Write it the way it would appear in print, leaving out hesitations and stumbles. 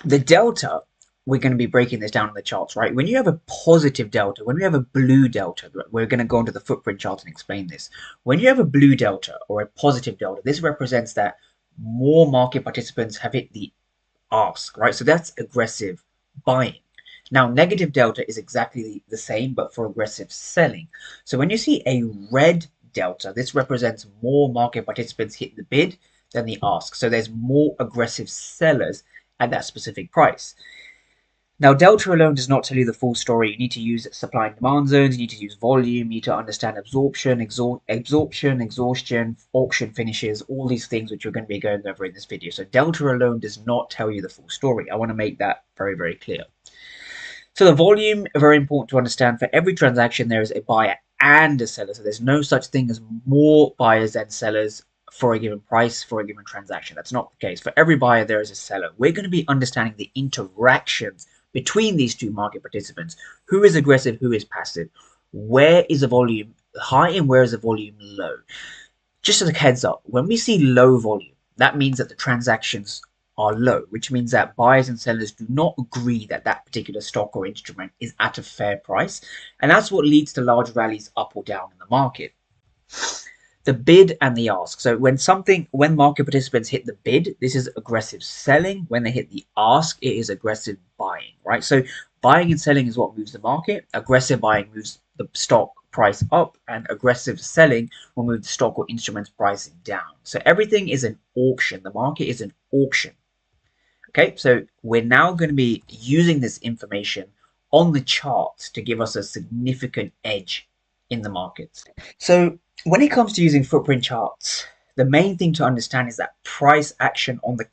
The delta, we're going to be breaking this down in the charts, right? When you have a positive delta, when we have a blue delta, we're going to go into the footprint chart and explain this. When you have a blue delta or a positive delta, this represents that more market participants have hit the ask, right? So that's aggressive buying. Now, negative delta is exactly the same, but for aggressive selling. So when you see a red delta, this represents more market participants hit the bid than the ask. So there's more aggressive sellers at that specific price. Now, delta alone does not tell you the full story. You need to use supply and demand zones. You need to use volume. You need to understand absorption, exhaustion, auction finishes, all these things which we're going to be going over in this video. So delta alone does not tell you the full story. I want to make that very, very clear. So the volume, very important to understand. For every transaction, there is a buyer and a seller. So there's no such thing as more buyers than sellers for a given price for a given transaction. That's not the case. For every buyer, there is a seller. We're going to be understanding the interactions between these two market participants. Who is aggressive, who is passive? Where is the volume high and where is the volume low? Just as a heads up, when we see low volume, that means that the transactions are low, which means that buyers and sellers do not agree that that particular stock or instrument is at a fair price. And that's what leads to large rallies up or down in the market. The bid and the ask. So when market participants hit the bid, this is aggressive selling. When they hit the ask, it is aggressive buying, right? So buying and selling is what moves the market. Aggressive buying moves the stock price up, and aggressive selling will move the stock or instruments pricing down. So everything is an auction. The market is an auction. Okay, so we're now going to be using this information on the charts to give us a significant edge in the markets. So when it comes to using footprint charts, the main thing to understand is that price action on the